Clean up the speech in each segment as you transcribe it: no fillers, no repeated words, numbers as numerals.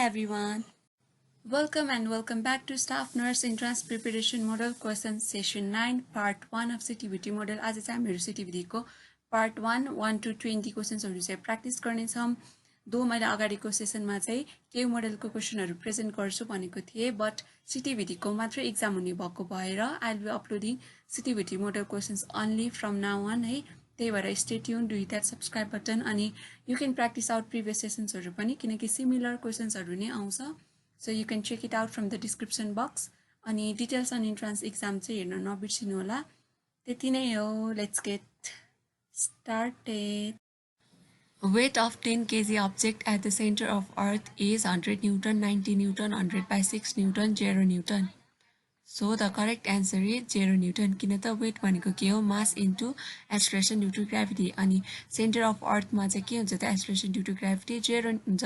everyone. Welcome back to Staff Nurse Entrance Preparation Model Questions Session 9 Part 1 of CTVT Model. आज चाहिँ हामीहरु CTVT को Part 1 1 to 20 क्वेशन्सहरु चाहिँ practice गर्ने छौं। दो मैले अगाडिको सेसनमा चाहिँ के मोडलको क्वेशनहरु प्रेजेन्ट गर्छु भनेको थिए, बट CTVT को मात्र एक्जाम हुने भएको भएर I will be uploading CTVT model questions only from now on है। त्यही भएर stay tuned, do hit that subscribe button अनि you can practice out previous sessionsहरु पनि किनकि similar questionsहरु नै आउँछ। So you can check it out from the description box. अनि details on entrance exam चाहिँ हेर्न नबिर्सिनु होला। त्यति नै हो, let's get started. Weight of 10 kg object at the center of earth is 100 Newton, 90 Newton, 100 by 6 Newton, 0 Newton. So the correct answer is 0 Newton. किन त weight भनेको के हो? Mass into acceleration due to gravity. अनि center of earth मा चाहिँ के हुन्छ त? Acceleration due to gravity 0 हुन्छ।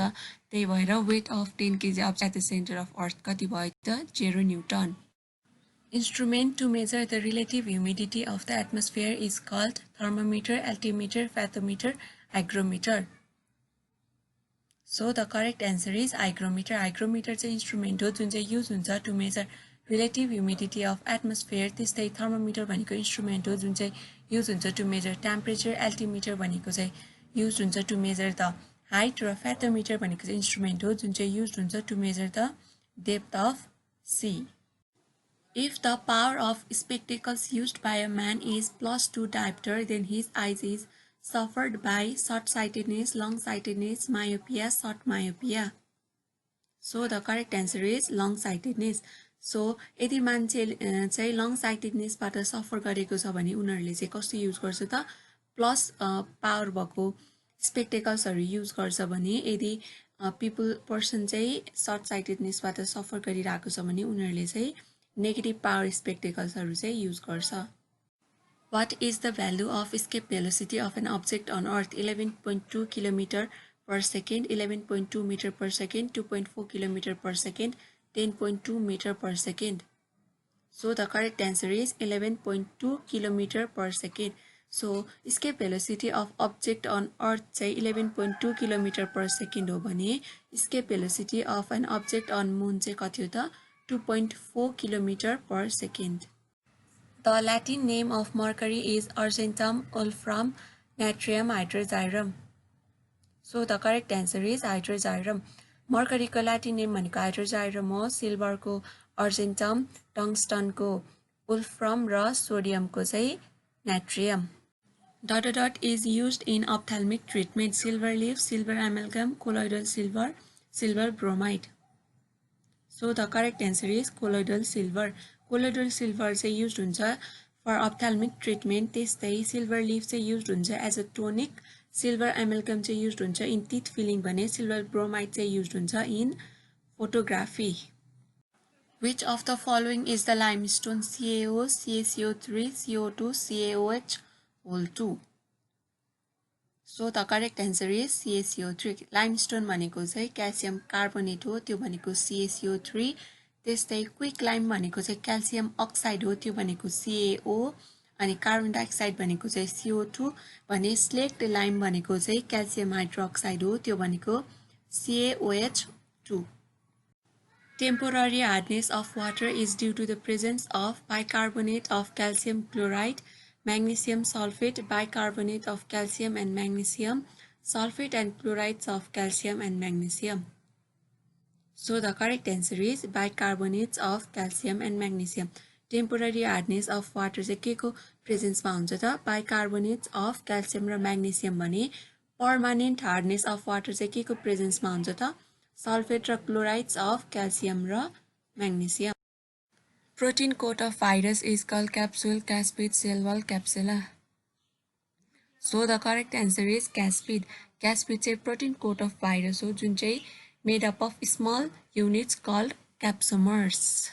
त्यही भएर weight of 10 kg object at the center of earth कति भयो त? 0 Newton. Instrument to measure the relative humidity of the atmosphere is called thermometer, altimeter, fathometer, hygrometer. So the correct answer is hygrometer. Hygrometer चाहिँ instrument हो जुन चाहिँ use हुन्छ to measure relative humidity of atmosphere. त्यस्तै thermometer भनेको instrument हो जुन चाहिँ use हुन्छ to measure temperature. Altimeter भनेको चाहिँ use हुन्छ to measure the height र fathometer भनेको चाहिँ instrument हो जुन चाहिँ use हुन्छ to measure the depth of sea. If the power of spectacles used by a man is +2 diopter, then his eyes is suffered by short-sightedness, long-sightedness, myopia, short myopia. So the correct answer is long-sightedness. So यदि मान्छे चाहिँ long-sightedness बाट सफर गरेको छ भने उनीहरुले चाहिँ कस्तो युज गर्छ त? प्लस पावर भएको स्पेक्टेकल्सहरु युज गर्छ भने यदि पर्सन चाहिँ short-sightedness बाट सफर गरिरहेको छ भने उनीहरुले चाहिँ negative power spectaclesहरु चाहिँ युज गर्छ। What is the value of escape velocity of an object on Earth? 11.2 km per second, 11.2 meter per second, 2.4 km per second, 10.2 meter per second. So the correct answer is 11.2 km per second. So escape velocity of object on Earth say 11.2 km per second हो भने escape velocity of an object on Moon चाहिँ कति हो त? 2.4 km per second. The Latin name of mercury is argentum wolfram natrium hydroxyrum. So the correct answer is hydroxyrum. Mercury को Latin name भनेको hydroxyrum हो, silver को argentum, tungsten को wolfram र sodium को चाहिँ natrium. ... is used in ophthalmic treatment. Silver leaf, silver amalgam, colloidal silver, silver bromide. So the correct answer is colloidal silver. Colloidal silver चाहिँ used हुन्छ for ophthalmic treatment. त्यस्तै silver leaf चाहिँ used हुन्छ as a tonic. Silver amalgam चाहिँ used हुन्छ in teeth filling भने silver bromide चाहिँ used हुन्छ in photography. Which of the following is the limestone? CaO, CaCO3, CO2, CaOH whole 2. So the correct answer is CaCO3. Limestone भनेको चाहिँ calcium carbonate हो, त्यो भनेको CaCO3. त्यस्तै क्विक लाइम भनेको चाहिँ क्याल्सियम अक्साइड हो, त्यो भनेको CaO. अनि कार्बन डाइअक्साइड भनेको चाहिँ CO2 भने स्लेक्ट लाइम भनेको चाहिँ क्याल्सियम हाइड्रोक्साइड हो, त्यो भनेको CaOH2. Temporary hardness of water is due to the presence of bicarbonate of calcium chloride, magnesium sulfate, bicarbonate of calcium and magnesium, sulfate and chlorides of calcium and magnesium. So the correct answer is bicarbonates of calcium and magnesium. Temporary hardness of water चाहिँ के को presence मा हुन्छ त? Bicarbonates of calcium र magnesium भने permanent hardness of water चाहिँ के को presence मा हुन्छ त? Sulfate र chlorides of calcium र magnesium. Protein coat of virus is called capsule, caspid, cell wall, capsula. So the correct answer is caspid. Caspid चाहिँ protein coat of virus हो जुन चाहिँ made up of small units called capsomers.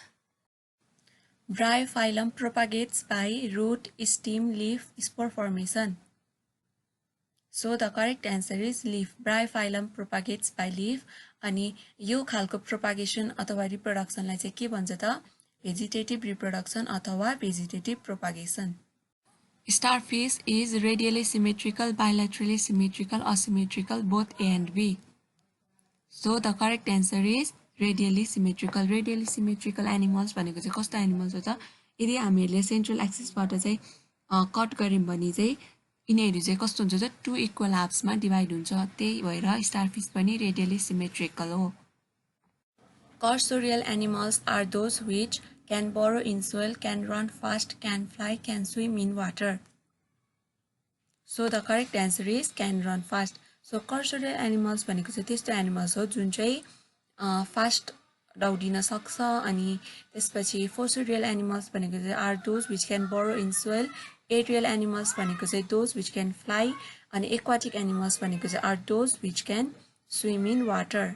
Bryophyllum propagates by root, stem, leaf, spore formation. So the correct answer is leaf. Bryophyllum propagates by leaf. अनि यो खालको propagation अथवा reproduction लाई चाहिँ के भन्छ त? Vegetative reproduction अथवा vegetative propagation. Starfish is radially symmetrical, bilaterally symmetrical, asymmetrical, both A and B. So the correct answer is radially symmetrical. Radially symmetrical animals भनेको चाहिँ कस्तो एनिमल्स हो त यदि हामीहरूले सेन्ट्रल एक्सिसबाट चाहिँ कट गर्यौं भने चाहिँ यिनीहरू चाहिँ कस्तो हुन्छ त टु इक्वल हाफ्समा डिभाइड हुन्छ त्यही भएर स्टारफिश पनि रेडियली सिमेट्रिकल हो Cursorial animals are those which can burrow in soil, can run fast, can fly, can swim in water. So the correct answer is can run fast. So cursorial animals भनेको चाहिँ त्यस्तो animals हो जुन चाहिँ fast दौडिन सक्छ अनि त्यसपछि fossorial animals भनेको चाहिँ are those which can burrow in soil. Aerial animals भनेको चाहिँ those which can fly अनि aquatic animals भनेको चाहिँ are those which can swim in water.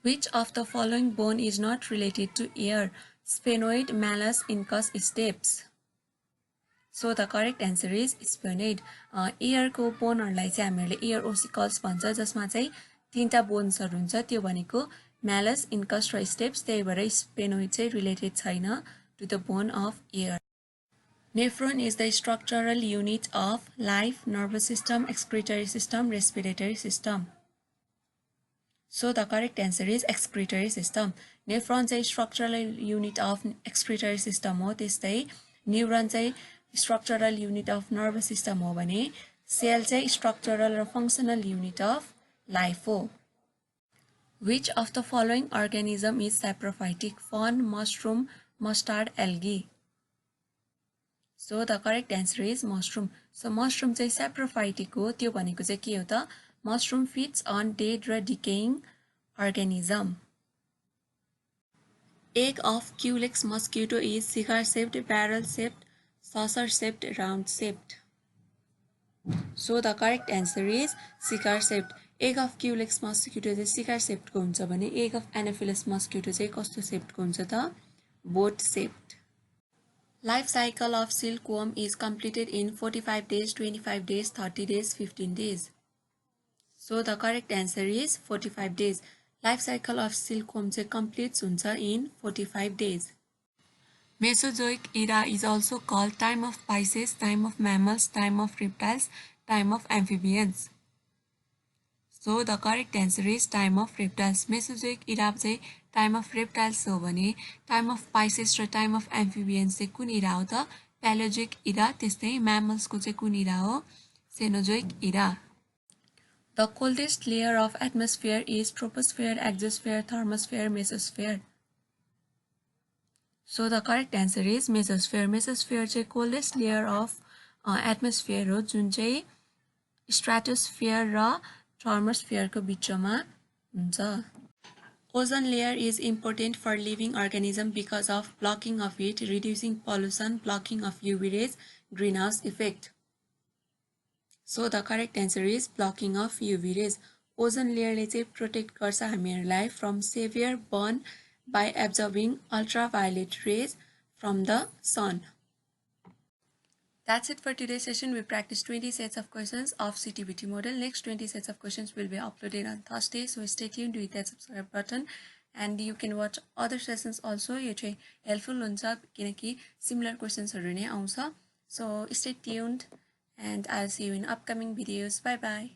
Which of the following bone is not related to ear? Sphenoid, malleus, incus, stapes. So the correct answer is sphenoid. Ear को बोनहरुलाई चाहिँ हामीहरूले ear ossicles भन्छ जसमा चाहिँ तीनटा बोन्सहरु हुन्छ त्यो भनेको malleus, incus र stapes त्यही भएर sphenoid चाहिँ related छैन to the bone of ear. Nephron is the structural unit of life, nervous system, excretory system, respiratory system. So the correct answer is excretory system. Nephron चाहिँ structural unit of excretory system हो त्यस्तै neuron चाहिँ structural unit of nervous system हो भने cell चाहिँ structural र functional unit of life हो. Which of the following organism is saprophytic? Fern, mushroom, mustard, algae. So the correct answer is mushroom. So mushroom चाहिँ saprophytic हो त्यो भनेको चाहिँ के हो त Mushroom feeds on dead or decaying organism. Egg of Culex mosquito is cigar-shaped, barrel-shaped, saucer-shaped, round-shaped. So the correct answer is cigar-shaped. Egg of Culex mosquito चाहिँ cigar-shaped को हुन्छ भने egg of Anopheles mosquito चाहिँ कस्तो shaped को हुन्छ त boat-shaped. Life cycle of silkworm is completed in 45 days, 25 days, 30 days, 15 days. So the correct answer is 45 days. Life cycle of silkworm completes in 45 days. Mesozoic era is also called time of Pisces, time of mammals, time of reptiles, time of amphibians. So the correct answer is time of reptiles. Mesozoic era time of reptiles हो भने time of Pisces र time of amphibians चाहिँ कुन era हो त Paleozoic era त्यस्तै mammals को चाहिँ कुन era हो Cenozoic era. The coldest layer of atmosphere is troposphere, exosphere, thermosphere, mesosphere. So the correct answer is mesosphere. Mesosphere चाहिँ coldest layer of atmosphere हो जुन चाहिँ stratosphere र thermosphere को बिचमा हुन्छ. Ozone layer is important for living organism because of blocking of heat, reducing pollution, blocking of UV rays, greenhouse effect. So the correct answer is blocking of UV rays. Ozone layer ले चाहिँ protect गर्छ हामीहरुलाई from severe burn by absorbing ultraviolet rays from the sun. That's it for today's session. We practiced 20 sets of questions of CTBT model. Next 20 sets of questions will be uploaded on Thursday. So stay tuned with that subscribe button. And you can watch other sessions also. यो चाहिँ helpful हुन्छ किनकि similar questions हरु नै आउँछ. So stay tuned and I'll see you in upcoming videos. Bye bye.